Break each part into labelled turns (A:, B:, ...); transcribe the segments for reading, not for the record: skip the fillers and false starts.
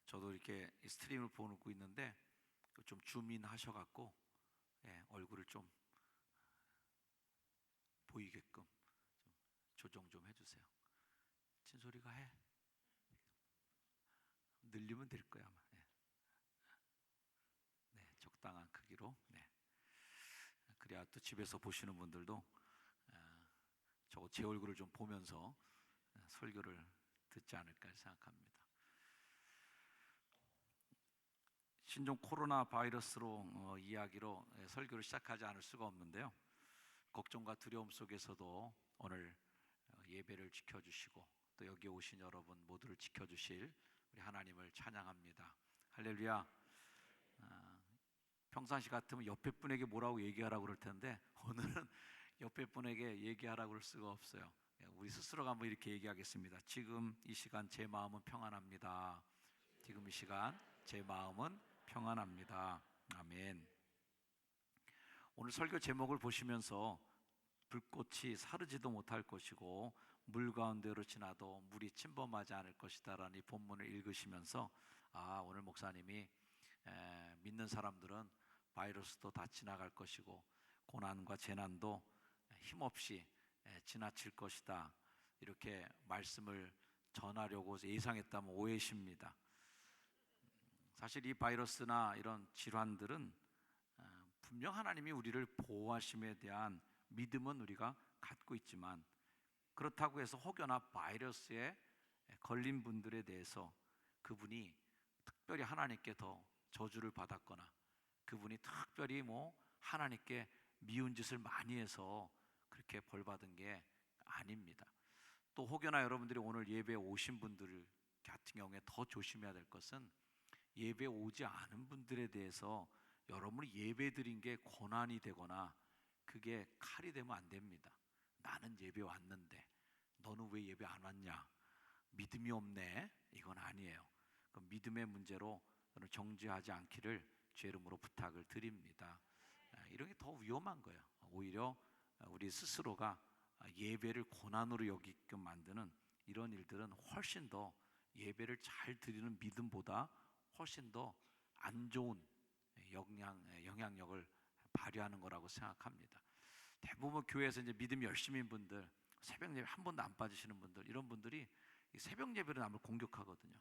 A: 저도 이렇게 스트림을 보고 있는데 좀 줌인 하셔갖고 얼굴을 좀 보이게끔 좀 조정 좀 해주세요. 진솔이가 해. 늘리면 될 거야 아마. 네, 적당한 크기로. 네. 그래야 또 집에서 보시는 분들도 저거 제 얼굴을 좀 보면서 설교를 듣지 않을까 생각합니다. 신종 코로나 바이러스로 이야기로 설교를 시작하지 않을 수가 없는데요. 걱정과 두려움 속에서도 오늘 예배를 지켜주시고 또 여기 오신 여러분 모두를 지켜주실 우리 하나님을 찬양합니다. 할렐루야. 평상시 같으면 옆에 분에게 뭐라고 얘기하라고 그럴 텐데 오늘은 옆에 분에게 얘기하라고 그럴 수가 없어요. 우리 스스로가 한번 이렇게 얘기하겠습니다. 지금 이 시간 제 마음은 평안합니다. 지금 이 시간 제 마음은 평안합니다. 아멘. 오늘 설교 제목을 보시면서 불꽃이 사르지도 못할 것이고 물 가운데로 지나도 물이 침범하지 않을 것이다 라는 이 본문을 읽으시면서 오늘 목사님이 믿는 사람들은 바이러스도 다 지나갈 것이고 고난과 재난도 힘없이 지나칠 것이다 이렇게 말씀을 전하려고 예상했다면 오해십니다. 사실 이 바이러스나 이런 질환들은 분명 하나님이 우리를 보호하심에 대한 믿음은 우리가 갖고 있지만 그렇다고 해서 혹여나 바이러스에 걸린 분들에 대해서 그분이 특별히 하나님께 더 저주를 받았거나 그분이 특별히 하나님께 미운 짓을 많이 해서 그렇게 벌 받은 게 아닙니다. 또 혹여나 여러분들이 오늘 예배에 오신 분들 같은 경우에 더 조심해야 될 것은 예배 오지 않은 분들에 대해서 여러분이 예배 드린 게 고난이 되거나 그게 칼이 되면 안 됩니다. 나는 예배 왔는데 너는 왜 예배 안 왔냐? 믿음이 없네? 이건 아니에요. 그 믿음의 문제로 정죄하지 않기를 주의 이름으로 부탁을 드립니다. 이런 게 더 위험한 거예요. 오히려 우리 스스로가 예배를 고난으로 여기게끔 만드는 이런 일들은 훨씬 더 예배를 잘 드리는 믿음보다 훨씬 더 안 좋은 영향력을 발휘하는 거라고 생각합니다. 대부분 교회에서 이제 믿음이 열심인 분들, 새벽 예배 한 번도 안 빠지시는 분들, 이런 분들이 새벽 예배로 남을 공격하거든요.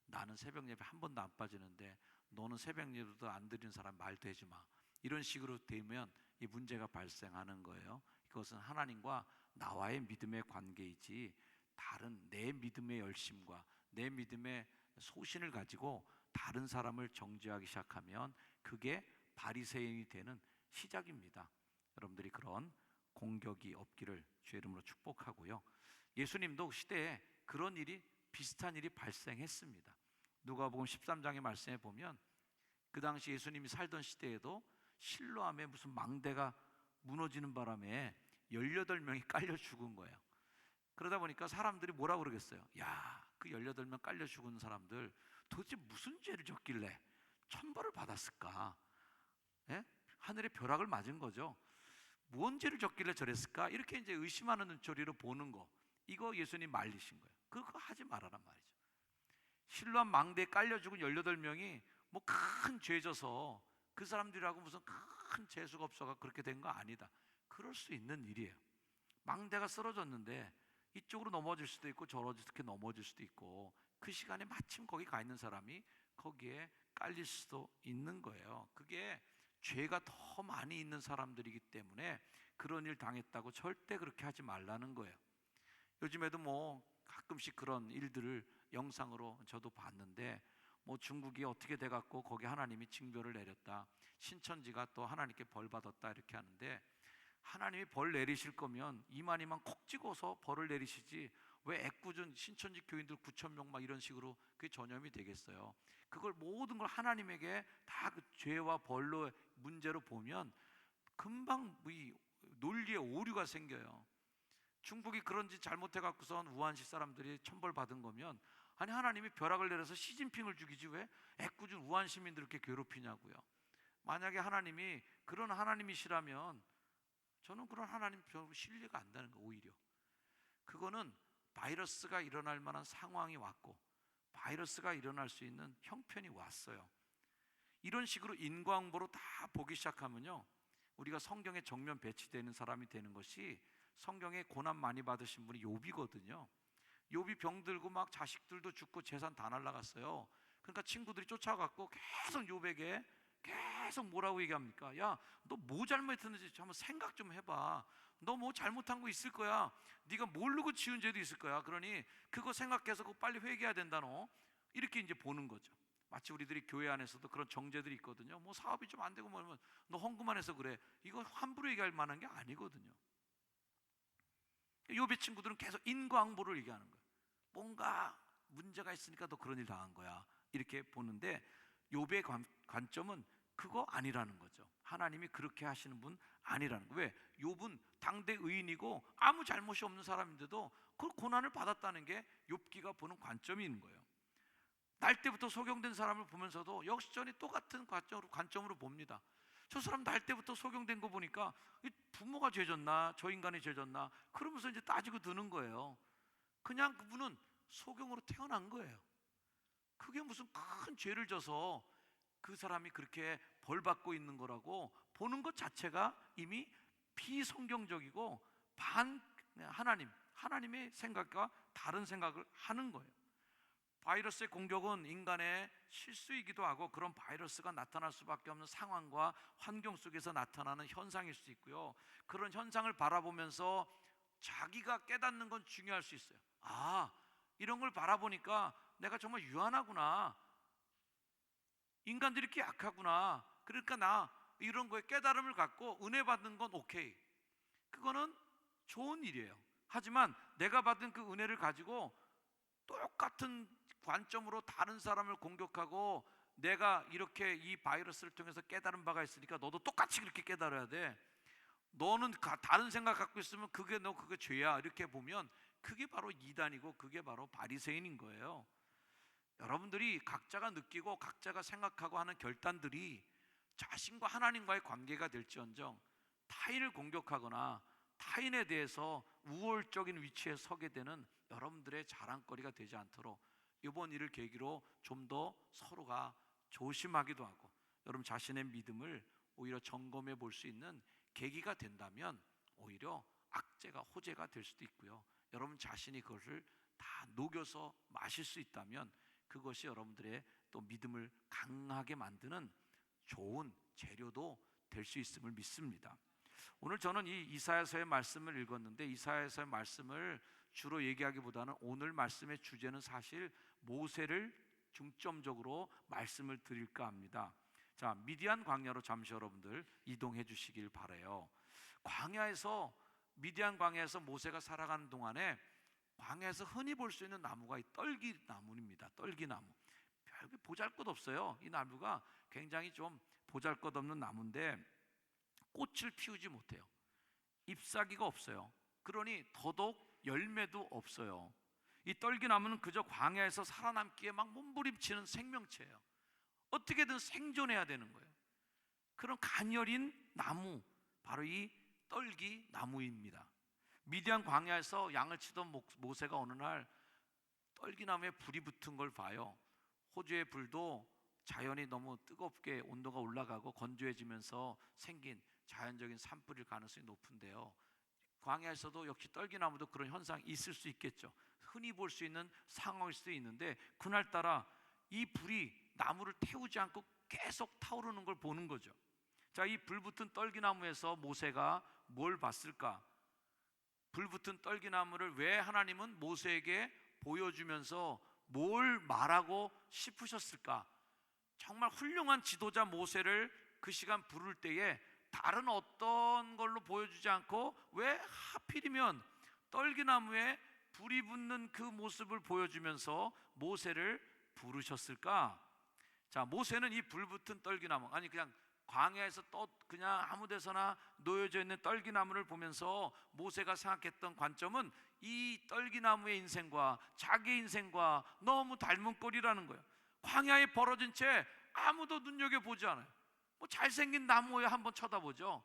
A: 나는 새벽 예배 한 번도 안 빠지는데 너는 새벽 예배도 안 드리는 사람 말도 하지 마. 이런 식으로 되면 이 문제가 발생하는 거예요. 이것은 하나님과 나와의 믿음의 관계이지 다른 내 믿음의 열심과 내 믿음의 소신을 가지고 다른 사람을 정죄하기 시작하면 그게 바리새인이 되는 시작입니다. 여러분들이 그런 공격이 없기를 주의 이름으로 축복하고요. 예수님도 시대에 그런 일이 비슷한 일이 발생했습니다. 누가복음 13장의 말씀에 보면 그 당시 예수님이 살던 시대에도 실로암에 무슨 망대가 무너지는 바람에 18명이 깔려 죽은 거예요. 그러다 보니까 사람들이 뭐라고 그러겠어요? 야, 그 18명 깔려 죽은 사람들 도대체 무슨 죄를 졌길래 천벌을 받았을까? 하늘의 벼락을 맞은 거죠. 무슨 죄를 졌길래 저랬을까? 이렇게 이제 의심하는 눈초리로 보는 거, 이거 예수님 말리신 거예요. 그거 하지 말아란 말이죠. 실로암 망대에 깔려 죽은 18명이 뭐 큰 죄 져서 그 사람들이라고 무슨 큰 재수가 없어가 그렇게 된 거 아니다. 그럴 수 있는 일이에요. 망대가 쓰러졌는데 이쪽으로 넘어질 수도 있고 저렇게 넘어질 수도 있고 그 시간에 마침 거기 가 있는 사람이 거기에 깔릴 수도 있는 거예요. 그게 죄가 더 많이 있는 사람들이기 때문에 그런 일 당했다고 절대 그렇게 하지 말라는 거예요. 요즘에도 가끔씩 그런 일들을 영상으로 저도 봤는데 중국이 어떻게 돼갖고 거기 하나님이 징표를 내렸다, 신천지가 또 하나님께 벌 받았다 이렇게 하는데, 하나님이 벌 내리실 거면 이만 콕 찍어서 벌을 내리시지 왜 애꿎은 신천지 교인들 9,000명 막 이런 식으로 그게 전염이 되겠어요? 그걸 모든 걸 하나님에게 다 그 죄와 벌로 문제로 보면 금방 이 논리에 오류가 생겨요. 중국이 그런 짓 잘못해갖고선 우한시 사람들이 천벌 받은 거면, 아니 하나님이 벼락을 내려서 시진핑을 죽이지 왜 애꿎은 우한 시민들을 이렇게 괴롭히냐고요. 만약에 하나님이 그런 하나님이시라면 저는 그런 하나님 별로 신뢰가 안 되는 거예요. 오히려 그거는 바이러스가 일어날 만한 상황이 왔고 바이러스가 일어날 수 있는 형편이 왔어요. 이런 식으로 인과응보로 다 보기 시작하면요, 우리가 성경에 정면 배치되는 사람이 되는 것이, 성경에 고난 많이 받으신 분이 욥이거든요. 욥이 병들고 막 자식들도 죽고 재산 다 날라갔어요. 그러니까 친구들이 쫓아갔고 계속 욥에게 계속 뭐라고 얘기합니까? 야, 너 뭐 잘못했는지 한번 생각 좀 해봐. 너 뭐 잘못한 거 있을 거야. 네가 모르고 지은 죄도 있을 거야. 그러니 그거 생각해서 그거 빨리 회개해야 된다 너. 이렇게 이제 보는 거죠. 마치 우리들이 교회 안에서도 그런 정죄들이 있거든요. 뭐 사업이 좀 안 되고 뭐 너 헌금만 해서 그래. 이거 함부로 얘기할 만한 게 아니거든요. 욥의 친구들은 계속 인과응보를 얘기하는 거예요. 뭔가 문제가 있으니까 너 그런 일 당한 거야. 이렇게 보는데 욥의 관점은 그거 아니라는 거죠. 하나님이 그렇게 하시는 분 아니라는 거예요. 왜? 욥은 당대 의인이고 아무 잘못이 없는 사람인데도 그 고난을 받았다는 게 욥기가 보는 관점이 있는 거예요. 날 때부터 소경된 사람을 보면서도 역시전이 똑같은 관점으로 봅니다. 저 사람 날 때부터 소경된 거 보니까 부모가 죄졌나 저 인간이 죄졌나 그러면서 이제 따지고 드는 거예요. 그냥 그분은 소경으로 태어난 거예요. 그게 무슨 큰 죄를 져서 그 사람이 그렇게 벌받고 있는 거라고 보는 것 자체가 이미 비성경적이고 하나님의 생각과 다른 생각을 하는 거예요. 바이러스의 공격은 인간의 실수이기도 하고, 그런 바이러스가 나타날 수밖에 없는 상황과 환경 속에서 나타나는 현상일 수 있고요. 그런 현상을 바라보면서 자기가 깨닫는 건 중요할 수 있어요. 아, 이런 걸 바라보니까 내가 정말 유한하구나, 인간들이 이렇게 약하구나, 그러니까 나 이런 거에 깨달음을 갖고 은혜 받는 건 오케이, 그거는 좋은 일이에요. 하지만 내가 받은 그 은혜를 가지고 똑같은 관점으로 다른 사람을 공격하고, 내가 이렇게 이 바이러스를 통해서 깨달은 바가 있으니까 너도 똑같이 그렇게 깨달아야 돼, 너는 다른 생각 갖고 있으면 그게 죄야, 이렇게 보면 그게 바로 이단이고 그게 바로 바리새인인 거예요. 여러분들이 각자가 느끼고 각자가 생각하고 하는 결단들이 자신과 하나님과의 관계가 될지언정, 타인을 공격하거나 타인에 대해서 우월적인 위치에 서게 되는 여러분들의 자랑거리가 되지 않도록 이번 일을 계기로 좀 더 서로가 조심하기도 하고, 여러분 자신의 믿음을 오히려 점검해 볼 수 있는 계기가 된다면 오히려 악재가 호재가 될 수도 있고요. 여러분 자신이 그것을 다 녹여서 마실 수 있다면 그것이 여러분들의 또 믿음을 강하게 만드는 좋은 재료도 될 수 있음을 믿습니다. 오늘 저는 이 이사야서의 말씀을 읽었는데, 이사야서의 말씀을 주로 얘기하기보다는 오늘 말씀의 주제는 사실 모세를 중점적으로 말씀을 드릴까 합니다. 자, 미디안 광야로 잠시 여러분들 이동해 주시길 바라요. 미디안 광야에서 모세가 살아가는 동안에 광야에서 흔히 볼 수 있는 나무가 이 떨기나무입니다. 떨기나무. 별게 보잘것없어요. 이 나무가 굉장히 좀 보잘것없는 나무인데 꽃을 피우지 못해요. 잎사귀가 없어요. 그러니 더더욱 열매도 없어요. 이 떨기나무는 그저 광야에서 살아남기에 막 몸부림치는 생명체예요. 어떻게든 생존해야 되는 거예요. 그런 가녀린 나무, 바로 이 떨기나무입니다. 미디안 광야에서 양을 치던 모세가 어느 날 떨기나무에 불이 붙은 걸 봐요. 호주의 불도 자연이 너무 뜨겁게 온도가 올라가고 건조해지면서 생긴 자연적인 산불일 가능성이 높은데요, 광야에서도 역시 떨기나무도 그런 현상이 있을 수 있겠죠. 흔히 볼 수 있는 상황일 수도 있는데, 그날따라 이 불이 나무를 태우지 않고 계속 타오르는 걸 보는 거죠. 자, 이 불붙은 떨기나무에서 모세가 뭘 봤을까? 불붙은 떨기나무를 왜 하나님은 모세에게 보여주면서 뭘 말하고 싶으셨을까? 정말 훌륭한 지도자 모세를 그 시간 부를 때에 다른 어떤 걸로 보여주지 않고 왜 하필이면 떨기나무에 불이 붙는 그 모습을 보여주면서 모세를 부르셨을까? 자, 모세는 이 불붙은 떨기나무, 아니 그냥 광야에서 그냥 아무 데서나 놓여져 있는 떨기나무를 보면서 모세가 생각했던 관점은 이 떨기나무의 인생과 자기 인생과 너무 닮은 꼴이라는 거예요. 광야에 벌어진 채 아무도 눈여겨보지 않아요. 뭐 잘생긴 나무에 한번 쳐다보죠.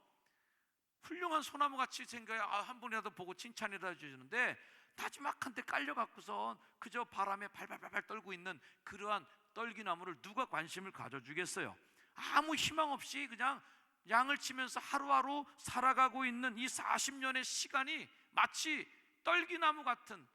A: 훌륭한 소나무 같이 생겨야 한 번이라도 보고 칭찬이라도 해주는데, 나지막한 데 깔려갖고선 그저 바람에 발발발발 떨고 있는 그러한 떨기나무를 누가 관심을 가져주겠어요? 아무 희망 없이 그냥 양을 치면서 하루하루 살아가고 있는 이 40년의 시간이 마치 떨기나무 같은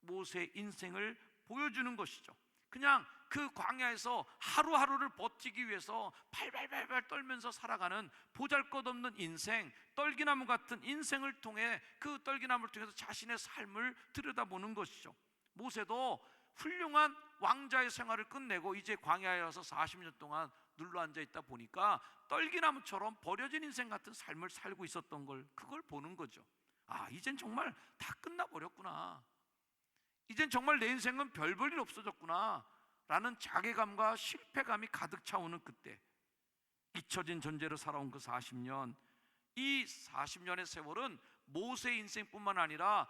A: 모세의 인생을 보여주는 것이죠. 그냥 그 광야에서 하루하루를 버티기 위해서 발발발발 떨면서 살아가는 보잘것없는 인생, 떨기나무 같은 인생을 통해 그 떨기나무를 통해서 자신의 삶을 들여다보는 것이죠. 모세도 훌륭한 왕자의 생활을 끝내고 이제 광야에 와서 40년 동안 눌러앉아 있다 보니까 떨기나무처럼 버려진 인생 같은 삶을 살고 있었던 걸, 그걸 보는 거죠. 아, 이젠 정말 다 끝나버렸구나, 이젠 정말 내 인생은 별 볼 일 없어졌구나 라는 자괴감과 실패감이 가득 차오는 그때, 잊혀진 존재로 살아온 그 40년, 이 40년의 세월은 모세의 인생뿐만 아니라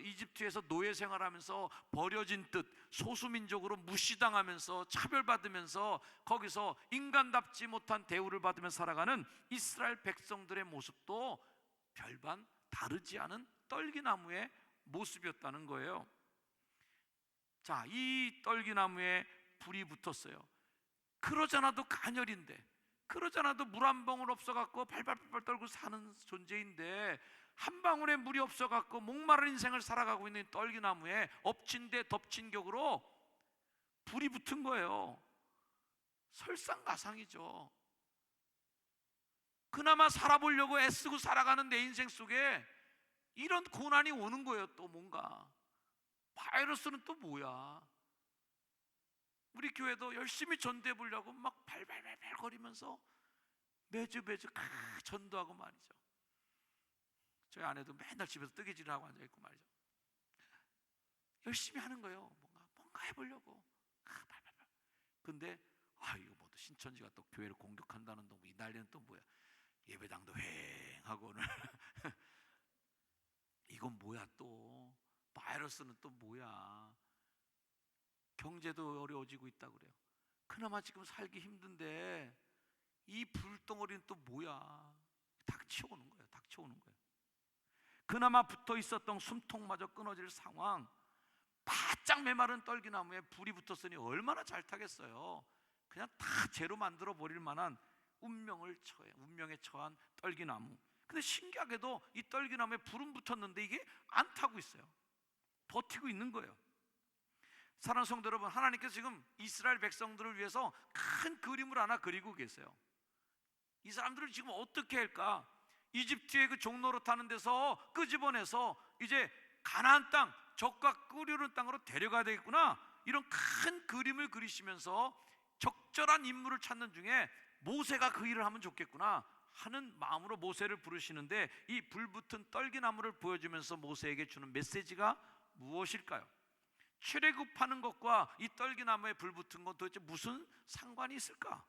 A: 이집트에서 노예 생활하면서 버려진 듯 소수민족으로 무시당하면서 차별받으면서 거기서 인간답지 못한 대우를 받으며 살아가는 이스라엘 백성들의 모습도 별반 다르지 않은 떨기나무의 모습이었다는 거예요. 자, 이 떨기나무에 불이 붙었어요. 그러잖아도 가녀린데, 그러잖아도 물 한 방울 없어갖고 발발발발 떨고 사는 존재인데, 한 방울의 물이 없어갖고 목마른 인생을 살아가고 있는 떨기나무에 엎친 데 덮친 격으로 불이 붙은 거예요. 설상가상이죠. 그나마 살아보려고 애쓰고 살아가는 내 인생 속에 이런 고난이 오는 거예요. 또 뭔가 바이러스는 또 뭐야? 우리 교회도 열심히 전도해 보려고 막 발발발발 거리면서 매주 전도하고 말이죠. 저희 아내도 맨날 집에서 뜨개질을 하고 앉아있고 말이죠. 열심히 하는 거예요. 뭔가 해보려고 발발발. 근데 이거 뭐 신천지가 또 교회를 공격한다는 동, 이 난리는 또 뭐야? 예배당도 휑하고 오늘 이건 뭐야? 또 바이러스는 또 뭐야? 경제도 어려워지고 있다고 그래요. 그나마 지금 살기 힘든데 이 불덩어리는 또 뭐야? 닥쳐오는 거예요. 닥쳐오는 거예요. 그나마 붙어 있었던 숨통마저 끊어질 상황, 바짝 메마른 떨기나무에 불이 붙었으니 얼마나 잘 타겠어요. 그냥 다 재로 만들어 버릴 만한 운명에 처한 떨기나무. 근데 신기하게도 이 떨기나무에 불은 붙었는데 이게 안 타고 있어요. 버티고 있는 거예요. 사랑하는 성도 여러분, 하나님께서 지금 이스라엘 백성들을 위해서 큰 그림을 하나 그리고 계세요. 이 사람들을 지금 어떻게 할까? 이집트의 그 종로로 타는 데서 끄집어내서 이제 가나안 땅, 적과 끓이는 땅으로 데려가야 되겠구나, 이런 큰 그림을 그리시면서 적절한 인물을 찾는 중에 모세가 그 일을 하면 좋겠구나 하는 마음으로 모세를 부르시는데, 이 불붙은 떨기나무를 보여주면서 모세에게 주는 메시지가 무엇일까요? 출애굽하는 것과 이 떨기나무에 불붙은 건 도대체 무슨 상관이 있을까?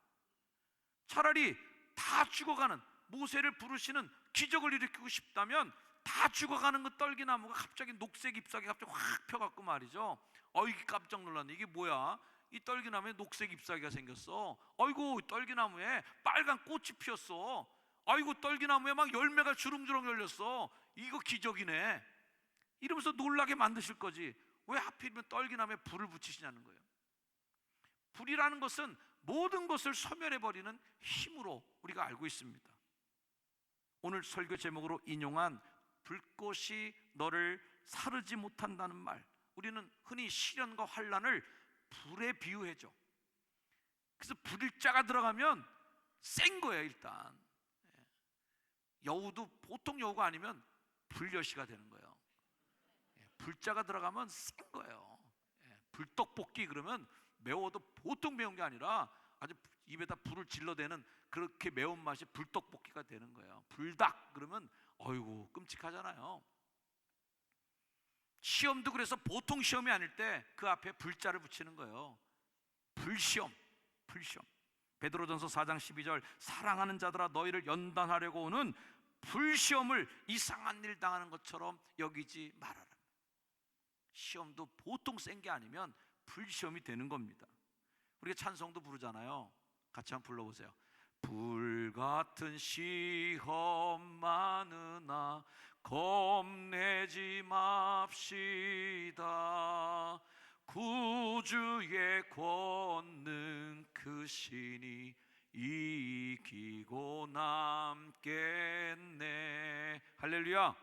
A: 차라리 다 죽어가는 모세를 부르시는 기적을 일으키고 싶다면 다 죽어가는 그 떨기나무가 갑자기 녹색 잎사귀 갑자기 확 펴갖고 말이죠. 이게 깜짝 놀랐네. 이게 뭐야? 이 떨기나무에 녹색 잎사귀가 생겼어. 아이고, 떨기나무에 빨간 꽃이 피었어. 아이고, 떨기나무에 막 열매가 주렁주렁 열렸어. 이거 기적이네. 이러면서 놀라게 만드실 거지. 왜 하필이면 떨기나무에 불을 붙이시냐는 거예요. 불이라는 것은 모든 것을 소멸해버리는 힘으로 우리가 알고 있습니다. 오늘 설교 제목으로 인용한 불꽃이 너를 사르지 못한다는 말, 우리는 흔히 시련과 환난을 불에 비유해줘. 그래서 불자가 들어가면 센 거예요. 일단 여우도 보통 여우가 아니면 불여시가 되는 거예요. 불자가 들어가면 센 거예요. 불떡볶이 그러면 매워도 보통 매운 게 아니라 아주 입에다 불을 질러대는 그렇게 매운맛이 불떡볶이가 되는 거예요. 불닭 그러면 어이구 끔찍하잖아요. 시험도 그래서 보통 시험이 아닐 때 그 앞에 불자를 붙이는 거예요. 불시험. 베드로전서 4장 12절, 사랑하는 자들아 너희를 연단하려고 오는 불시험을 이상한 일 당하는 것처럼 여기지 말아라. 시험도 보통 센 게 아니면 불시험이 되는 겁니다. 우리가 찬송도 부르잖아요. 같이 한번 불러보세요. 불같은 시험 많으나 겁내지 맙시다. 구주의 권능 크시니 이기고 남겠네. 할렐루야.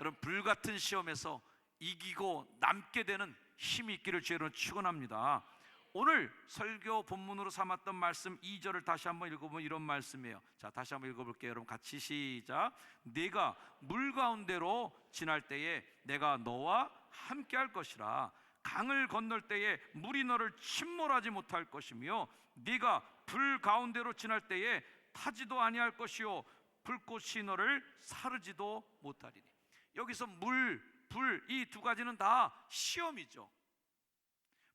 A: 여러분, 불같은 시험에서 이기고 남게 되는 힘이 있기를 주로 축원합니다. 오늘 설교 본문으로 삼았던 말씀 2절을 다시 한번 읽어보면 이런 말씀이에요. 자, 다시 한번 읽어볼게요. 여러분 같이 시작. 네가 물 가운데로 지날 때에 내가 너와 함께 할 것이라. 강을 건널 때에 물이 너를 침몰하지 못할 것이며 네가 불 가운데로 지날 때에 타지도 아니할 것이요 불꽃이 너를 사르지도 못하리니. 여기서 물, 불, 이 두 가지는 다 시험이죠.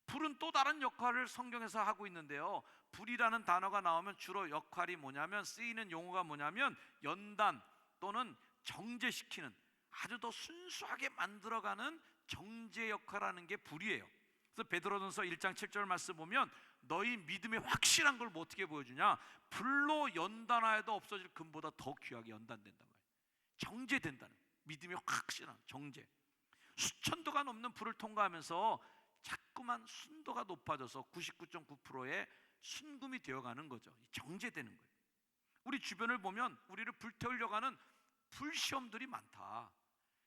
A: 불은 또 다른 역할을 성경에서 하고 있는데요, 불이라는 단어가 나오면 주로 역할이 뭐냐면, 쓰이는 용어가 뭐냐면 연단 또는 정제시키는, 아주 더 순수하게 만들어가는 정제 역할을 하는 게 불이에요. 그래서 베드로전서 1장 7절 말씀 보면 너희 믿음의 확실한 걸 뭐 어떻게 보여주냐, 불로 연단하여도 없어질 금보다 더 귀하게 연단된단 말이에요. 정제된다는, 믿음의 확실한 정제. 수천도가 넘는 불을 통과하면서 자꾸만 순도가 높아져서 99.9%의 순금이 되어가는 거죠. 정제되는 거예요. 우리 주변을 보면 우리를 불태우려고 하는 불시험들이 많다.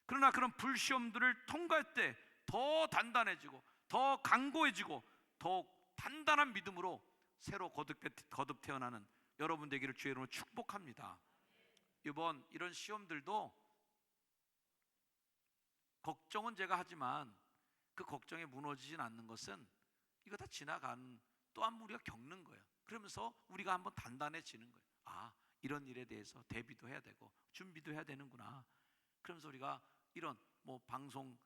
A: 그러나 그런 불시험들을 통과할 때 더 단단해지고 더 강고해지고 더 단단한 믿음으로 새로 거듭 태어나는 여러분 되기를 주의 이름으로 축복합니다. 이번 이런 시험들도 걱정은 제가 하지만 그 걱정에 무너지진 않는 것은 이거 다 지나간, 또한 우리가 겪는 거예요. 그러면서 우리가 한번 단단해지는 거예요. 아, 이런 일에 대해서 대비도 해야 되고 준비도 해야 되는구나. 그러면서 우리가 이런 뭐 방송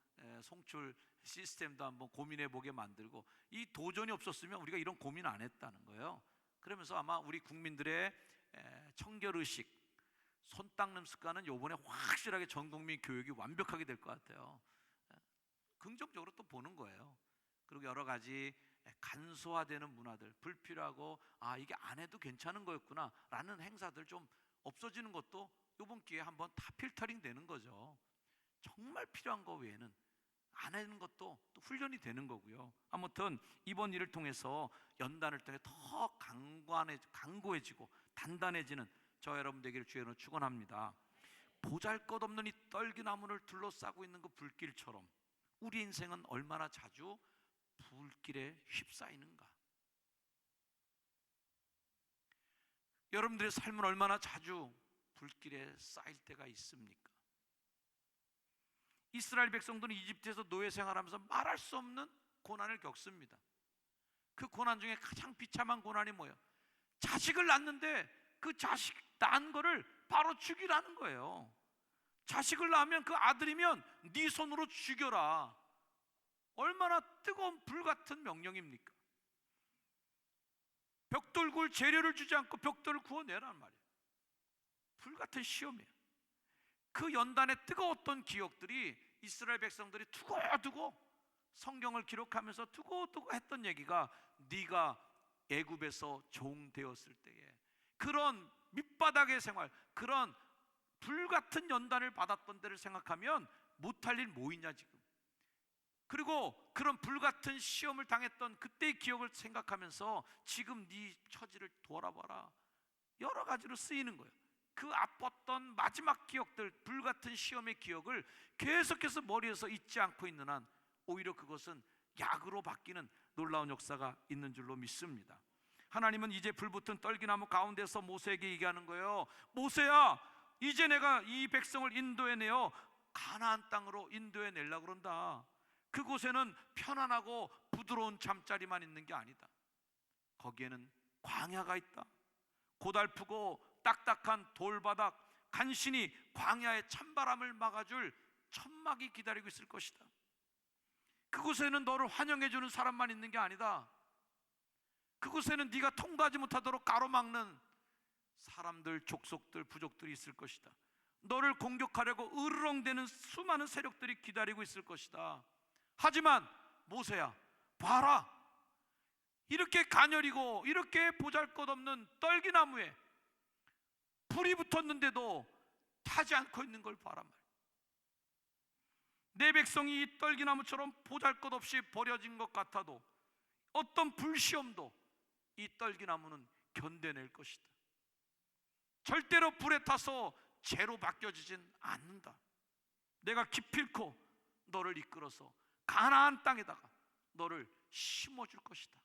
A: 송출 시스템도 한번 고민해 보게 만들고, 이 도전이 없었으면 우리가 이런 고민 안 했다는 거예요. 그러면서 아마 우리 국민들의 청결의식, 손 닦는 습관은 요번에 확실하게 전 국민 교육이 완벽하게 될 것 같아요. 긍정적으로 또 보는 거예요. 그리고 여러 가지 간소화되는 문화들, 불필요하고 아 이게 안 해도 괜찮은 거였구나 라는 행사들 좀 없어지는 것도 이번 기회에 한번 다 필터링 되는 거죠. 정말 필요한 거 외에는 안 하는 것도 또 훈련이 되는 거고요. 아무튼 이번 일을 통해서, 연단을 통해 더 강고해지고 단단해지는 저 여러분 되기를 주의로 축원합니다. 보잘것없는 이 떨기나무를 둘러싸고 있는 그 불길처럼 우리 인생은 얼마나 자주 불길에 휩싸이는가? 여러분들의 삶은 얼마나 자주 불길에 쌓일 때가 있습니까? 이스라엘 백성들은 이집트에서 노예 생활하면서 말할 수 없는 고난을 겪습니다. 그 고난 중에 가장 비참한 고난이 뭐예요? 자식을 낳는데 그 자식 낳은 거를 바로 죽이라는 거예요. 자식을 낳으면 그 아들이면 네 손으로 죽여라. 얼마나 뜨거운 불같은 명령입니까? 벽돌굴 재료를 주지 않고 벽돌을 구워내란 말이에요. 불같은 시험이에요. 그 연단의 뜨거웠던 기억들이 이스라엘 백성들이 두고두고 성경을 기록하면서 두고두고 했던 얘기가, 네가 애굽에서 종 되었을 때에 그런 밑바닥의 생활, 그런 불같은 연단을 받았던 때를 생각하면 못할 일 뭐 있냐 지금. 그리고 그런 불같은 시험을 당했던 그때의 기억을 생각하면서 지금 네 처지를 돌아봐라. 여러 가지로 쓰이는 거예요. 그 아팠던 마지막 기억들, 불같은 시험의 기억을 계속해서 머리에서 잊지 않고 있는 한 오히려 그것은 약으로 바뀌는 놀라운 역사가 있는 줄로 믿습니다. 하나님은 이제 불붙은 떨기나무 가운데서 모세에게 얘기하는 거예요. 모세야, 이제 내가 이 백성을 인도해내어 가나안 땅으로 인도해내려고 그런다. 그곳에는 편안하고 부드러운 잠자리만 있는 게 아니다. 거기에는 광야가 있다. 고달프고 딱딱한 돌바닥, 간신히 광야의 찬바람을 막아줄 천막이 기다리고 있을 것이다. 그곳에는 너를 환영해주는 사람만 있는 게 아니다. 그곳에는 네가 통과하지 못하도록 가로막는 사람들, 족속들, 부족들이 있을 것이다. 너를 공격하려고 으르렁대는 수많은 세력들이 기다리고 있을 것이다. 하지만 모세야, 봐라, 이렇게 가녀리고 이렇게 보잘것없는 떨기나무에 불이 붙었는데도 타지 않고 있는 걸 봐란 말이에요. 내 백성이 이 떨기나무처럼 보잘것없이 버려진 것 같아도 어떤 불시험도 이 떨기나무는 견뎌낼 것이다. 절대로 불에 타서 재로 바뀌어지진 않는다. 내가 기필코 너를 이끌어서 가나안 땅에다가 너를 심어줄 것이다.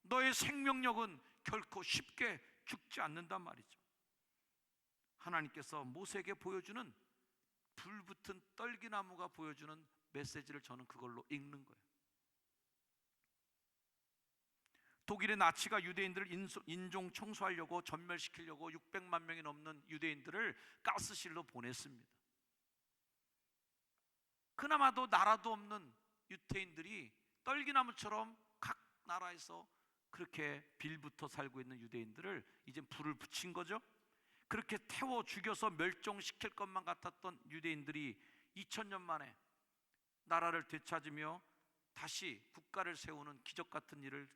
A: 너의 생명력은 결코 쉽게 죽지 않는단 말이죠. 하나님께서 모세에게 보여주는 불붙은 떨기나무가 보여주는 메시지를 저는 그걸로 읽는 거예요. 독일의 나치가 유대인들을 인종 청소하려고 전멸시키려고 600만 명이 넘는 유대인들을 가스실로 보냈습니다. 그나마도 나라도 없는 유대인들이 떨기나무처럼 각 나라에서 그렇게 빌붙어 살고 있는 유대인들을 이제 불을 붙인 거죠. 그렇게 태워 죽여서 멸종시킬 것만 같았던 유대인들이 2000년 만에 나라를 되찾으며 다시 국가를 세우는 기적 같은 일을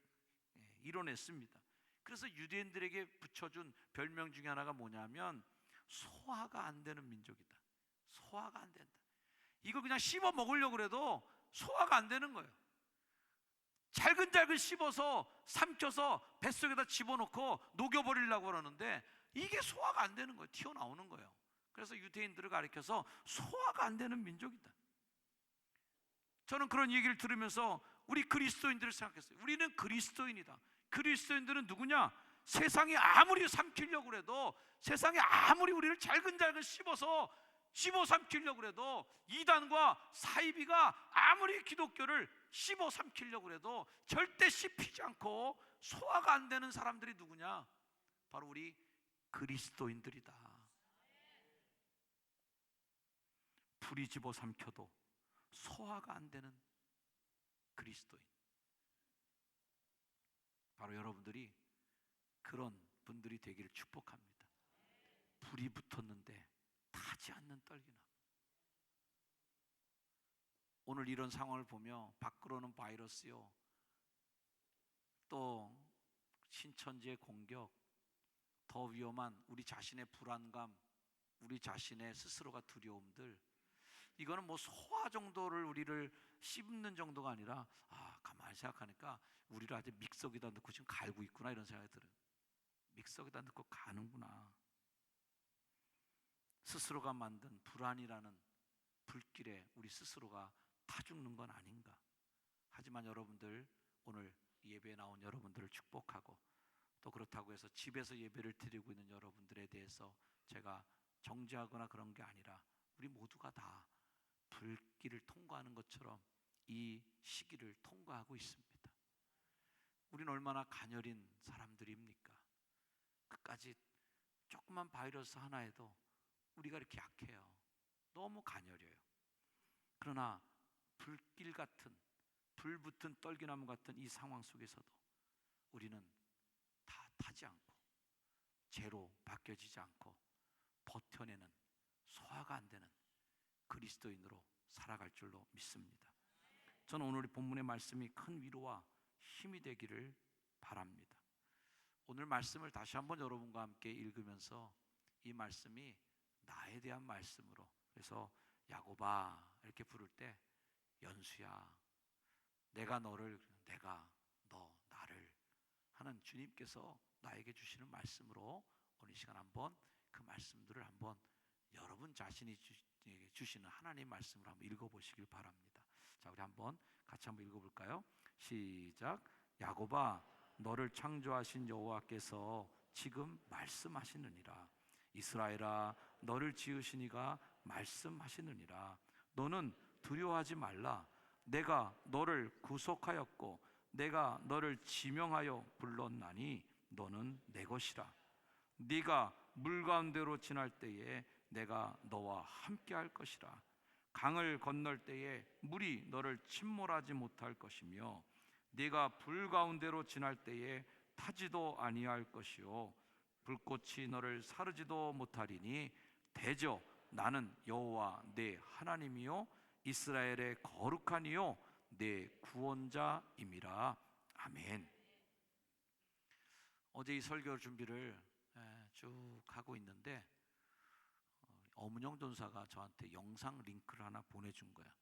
A: 이뤄냈습니다. 그래서 유대인들에게 붙여준 별명 중에 하나가 뭐냐면 소화가 안 되는 민족이다. 소화가 안 된다. 이거 그냥 씹어 먹으려고 그래도 소화가 안 되는 거예요. 잘근잘근 씹어서 삼켜서 뱃속에다 집어넣고 녹여버리려고 그러는데 이게 소화가 안 되는 거예요. 튀어나오는 거예요. 그래서 유대인들을 가리켜서 소화가 안 되는 민족이다. 저는 그런 얘기를 들으면서 우리 그리스도인들을 생각했어요. 우리는 그리스도인이다. 그리스도인들은 누구냐? 세상이 아무리 삼키려고 해도, 세상이 아무리 우리를 잘근잘근 씹어서 삼키려고 해도, 이단과 사이비가 아무리 기독교를 씹어 삼키려고 해도 절대 씹히지 않고 소화가 안 되는 사람들이 누구냐? 바로 우리 그리스도인들이다. 불이 집어 삼켜도 소화가 안 되는 그리스도인, 바로 여러분들이 그런 분들이 되기를 축복합니다. 불이 붙었는데 타지 않는 떨기나무. 오늘 이런 상황을 보며 밖으로는 바이러스요, 또 신천지의 공격, 더 위험한 우리 자신의 불안감, 우리 자신의 스스로가 두려움들, 이거는 뭐 소화 정도를 우리를 씹는 정도가 아니라 가만히 생각하니까 우리를 아주 믹서기에다 넣고 지금 갈고 있구나, 이런 생각이 들어요. 믹서기에다 넣고 가는구나. 스스로가 만든 불안이라는 불길에 우리 스스로가 타 죽는 건 아닌가. 하지만 여러분들, 오늘 예배에 나온 여러분들을 축복하고, 또 그렇다고 해서 집에서 예배를 드리고 있는 여러분들에 대해서 제가 정죄하거나 그런 게 아니라 우리 모두가 다 불길을 통과하는 것처럼 이 시기를 통과하고 있습니다. 우리는 얼마나 가녀린 사람들입니까? 끝까지 조그만 바이러스 하나에도 우리가 이렇게 약해요. 너무 가녀려요. 그러나 불길 같은, 불붙은 떨기나무 같은 이 상황 속에서도 우리는 다 타지 않고 재로 바뀌어지지 않고 버텨내는, 소화가 안 되는 그리스도인으로 살아갈 줄로 믿습니다. 저는 오늘 본문의 말씀이 큰 위로와 힘이 되기를 바랍니다. 오늘 말씀을 다시 한번 여러분과 함께 읽으면서 이 말씀이 나에 대한 말씀으로, 그래서 야곱아 이렇게 부를 때 연수야, 내가 너를, 내가 너 나를 하는 주님께서 나에게 주시는 말씀으로 오늘 이 시간 한번 그 말씀들을 한번 여러분 자신이 주시는 하나님 말씀을 한번 읽어보시길 바랍니다. 자, 우리 한번 같이 한번 읽어볼까요? 시작. 야곱아, 너를 창조하신 여호와께서 지금 말씀하시느니라. 이스라엘아, 너를 지으신 이가 말씀하시느니라. 너는 두려워하지 말라. 내가 너를 구속하였고 내가 너를 지명하여 불렀나니 너는 내 것이라. 네가 물 가운데로 지날 때에 내가 너와 함께 할 것이라. 강을 건널 때에 물이 너를 침몰하지 못할 것이며 네가 불 가운데로 지날 때에 타지도 아니할 것이요 불꽃이 너를 사르지도 못하리니 대저 나는 여호와 내 하나님이요 이스라엘의 거룩한 이요 내 구원자임이라. 아멘. 어제 이 설교 준비를 쭉 하고 있는데 엄은영 전사가 저한테 영상 링크를 하나 보내준 거야.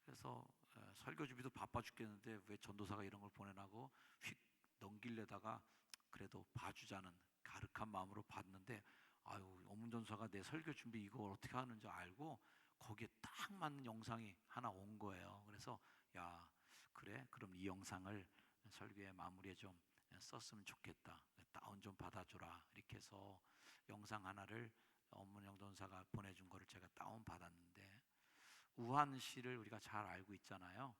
A: 그래서 설교 준비도 바빠 죽겠는데 왜 전도사가 이런 걸 보내라고 휙 넘길려다가 그래도 봐주자는 가득한 마음으로 봤는데, 아유, 엄은전사가 내 설교 준비 이거 어떻게 하는지 알고 거기에 딱 맞는 영상이 하나 온 거예요. 그래서 야, 그래, 그럼 이 영상을 설교의 마무리에 좀 썼으면 좋겠다, 다운 좀 받아줘라, 이렇게 해서 영상 하나를 엄문영 전사가 보내준 거를 제가 다운 받았는데, 우한시를 우리가 잘 알고 있잖아요.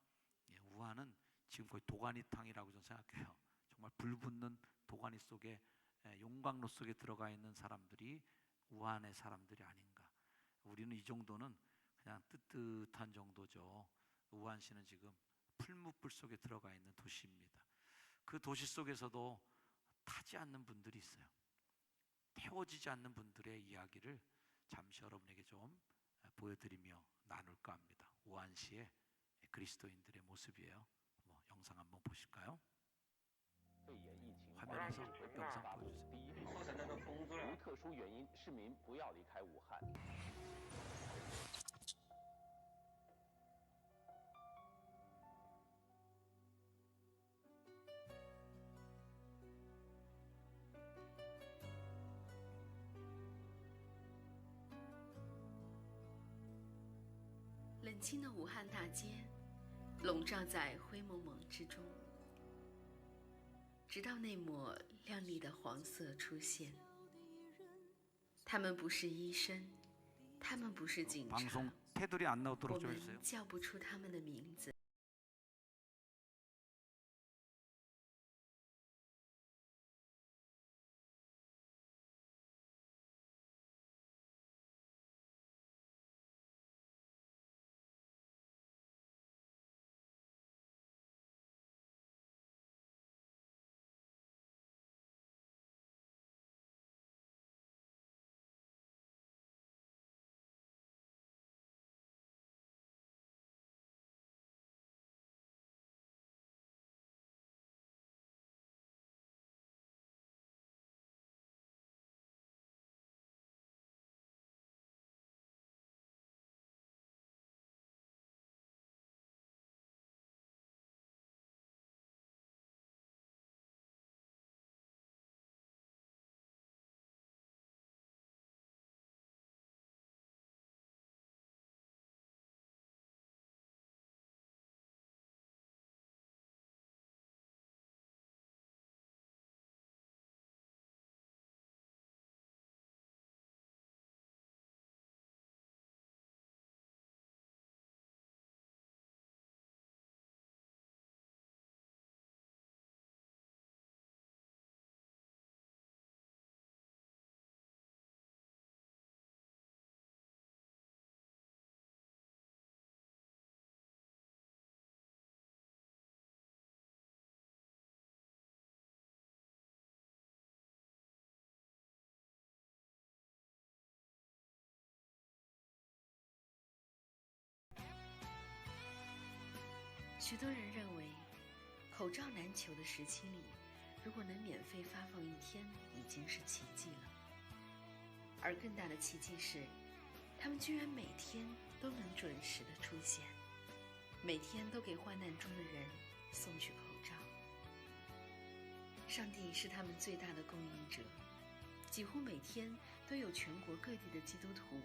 A: 우한은 지금 거의 도가니탕이라고 저는 생각해요. 정말 불붙는 도가니 속에, 용광로 속에 들어가 있는 사람들이 우한의 사람들이 아닌가. 우리는 이 정도는 그냥 뜨뜻한 정도죠. 우한시는 지금 풀무불 속에 들어가 있는 도시입니다. 그 도시 속에서도 타지 않는 분들이 있어요. 태워지지 않는 분들의 이야기를 잠시 여러분에게 좀 보여드리며 나눌까 합니다. 우한시의 그리스도인들의 모습이에요. 영상 한번 보실까요? 화면에서 영상 보여주세요.
B: 无特殊原因，市民不要离开武汉。
C: 冷清的武汉大街，笼罩在灰蒙蒙之中，直到那抹亮丽的黄色出现。他们不是医生，他们不是警察，
A: 방송 테두리 안
C: 我
A: 나오도록 좀 해주세요.
C: 们叫不出他们的名字。 许多人认为，口罩难求的时期里，如果能免费发放一天，已经是奇迹了。而更大的奇迹是，他们居然每天都能准时的出现，每天都给患难中的人送去口罩。上帝是他们最大的供应者，几乎每天都有全国各地的基督徒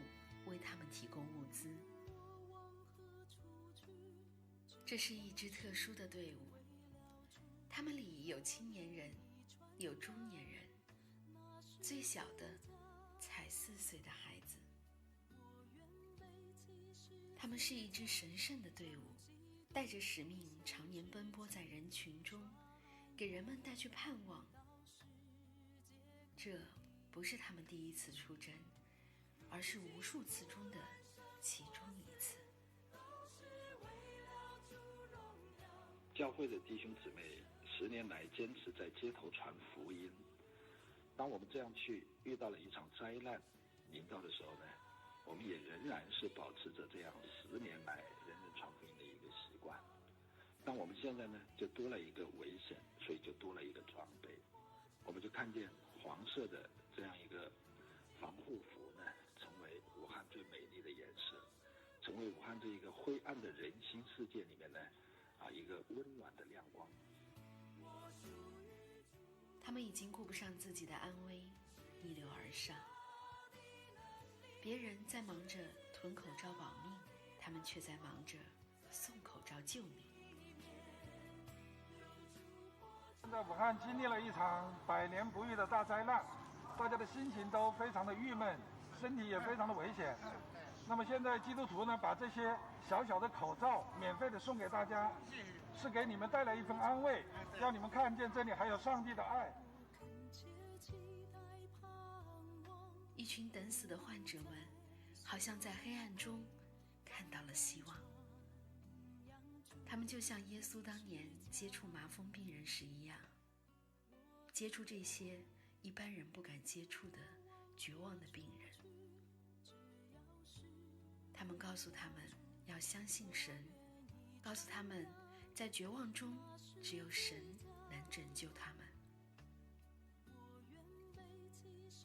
C: 为他们提供物资。这是一支特殊的队伍，他们里有青年人，有中年人，最小的才4岁的孩子。他们是一支神圣的队伍，带着使命，常年奔波在人群中，给人们带去盼望。这不是他们第一次出征，而是无数次中的其中一次。
D: 教会的弟兄姊妹10年来坚持在街头传福音。当我们这样去遇到了一场灾难临到的时候呢，我们也仍然是保持着这样10年来人人传福音的一个习惯。但我们现在呢，就多了一个危险，所以就多了一个装备。我们就看见黄色的这样一成为武汉这一个灰暗的人心世界里面呢，一个温暖的亮光。
C: 他们已经顾不上自己的安危，逆流而上。别人在忙着囤口罩保命，他们却在忙着送口罩救命。
E: 现在武汉经历了一场百年不遇的大灾难，大家的心情都非常的郁闷，身体也非常的危险。那么现在基督徒呢，把这些小小的口罩免费的送给大家，是给你们带来一份安慰，让你们看见这里还有上帝的爱。
C: 一群等死的患者们，好像在黑暗中看到了希望。他们就像耶稣当年接触麻风病人时一样，接触这些一般人不敢接触的绝望的病人。他们告诉他们要相信神，告诉他们在绝望中只有神能拯救他们。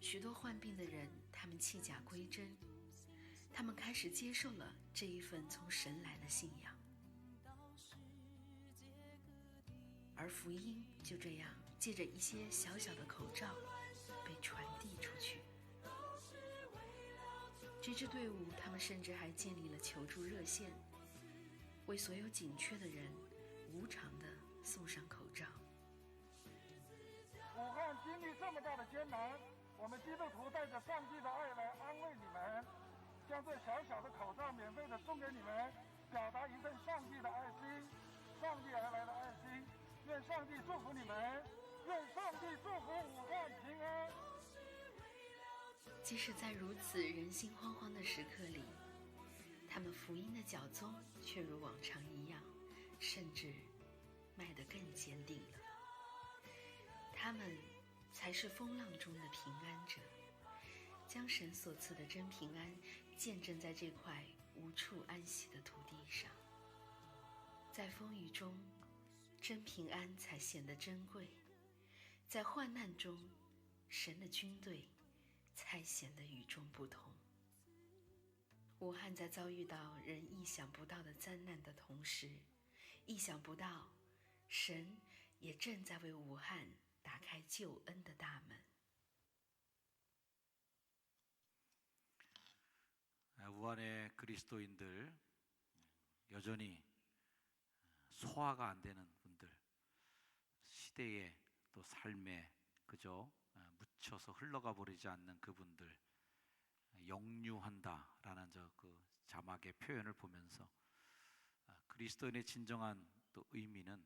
C: 许多患病的人，他们弃甲归真，他们开始接受了这一份从神来的信仰，而福音就这样借着一些小小的口罩被传递出去。这支队伍，他们甚至还建立了求助热线，为所有紧缺的人无偿地送上口罩。
E: 武汉经历这么大的艰难，我们基督徒带着上帝的爱来安慰你们，将这小小的口罩免费的送给你们，表达一份上帝的爱心，上帝而来的爱心。愿上帝祝福你们，愿上帝祝福武汉平安。
C: 即使在如此人心惶惶的时刻里，他们福音的脚踪却如往常一样，甚至迈得更坚定了。他们才是风浪中的平安者，将神所赐的真平安见证在这块无处安息的土地上。在风雨中，真平安才显得珍贵；在患难中，神的军队才显得与众不同。武汉在遭遇到人意想不到的灾难的同时，意想不到，神也正在为武汉打开救恩的大门。
A: 우한의 그리스도인들 여전히 소화가 안 되는 분들, 시대의 또 삶에 그저 묻혀서 흘러가 버리지 않는 그분들, 역류한다라는 그 자막의 표현을 보면서 그리스도인의 진정한 또 의미는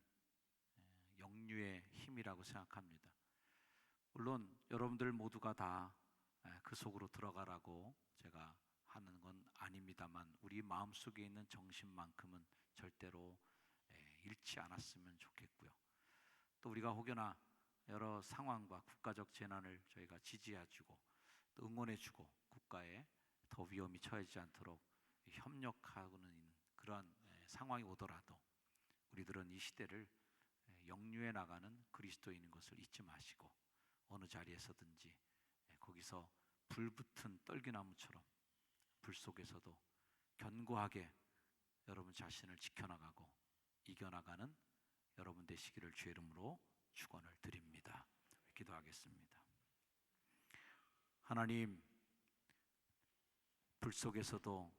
A: 역류의 힘이라고 생각합니다. 물론 여러분들 모두가 다 그 속으로 들어가라고 제가 하는 건 아닙니다만, 우리 마음속에 있는 정신만큼은 절대로 잃지 않았으면 좋겠고요. 또 우리가 혹여나 여러 상황과 국가적 재난을 저희가 지지해주고 또 응원해주고 국가에 더 위험이 처하지 않도록 협력하고는 있는 그러한 상황이 오더라도 우리들은 이 시대를 역류해 나가는 그리스도인인 것을 잊지 마시고, 어느 자리에서든지 거기서 불붙은 떨기나무처럼 불 속에서도 견고하게 여러분 자신을 지켜나가고 이겨나가는 여러분 되시기를 주의 이름으로 축원을 드립니다. 기도하겠습니다. 하나님, 불 속에서도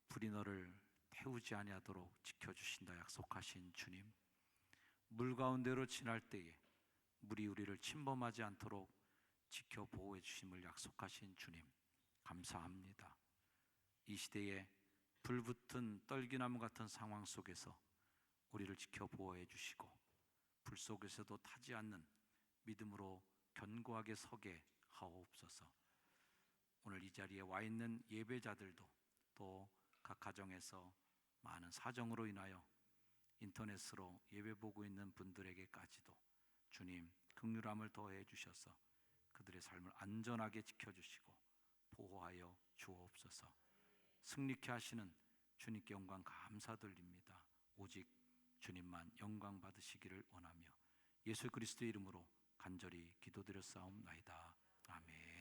A: 불이 너를 태우지 아니하도록 지켜주신다 약속하신 주님, 물 가운데로 지날 때에 물이 우리를 침범하지 않도록 지켜 보호해 주심을 약속하신 주님, 감사합니다. 이 시대에 불붙은 떨기나무 같은 상황 속에서 우리를 지켜 보호해 주시고 불 속에서도 타지 않는 믿음으로 견고하게 서게 하옵소서. 오늘 이 자리에 와 있는 예배자들도 또 각 가정에서 많은 사정으로 인하여 인터넷으로 예배 보고 있는 분들에게까지도 주님 긍휼함을 더해 주셔서 그들의 삶을 안전하게 지켜주시고 보호하여 주옵소서. 승리케 하시는 주님께 영광 감사드립니다. 오직 주님만 영광 받으시기를 원하며 예수 그리스도의 이름으로 간절히 기도드렸사옵나이다. 아멘.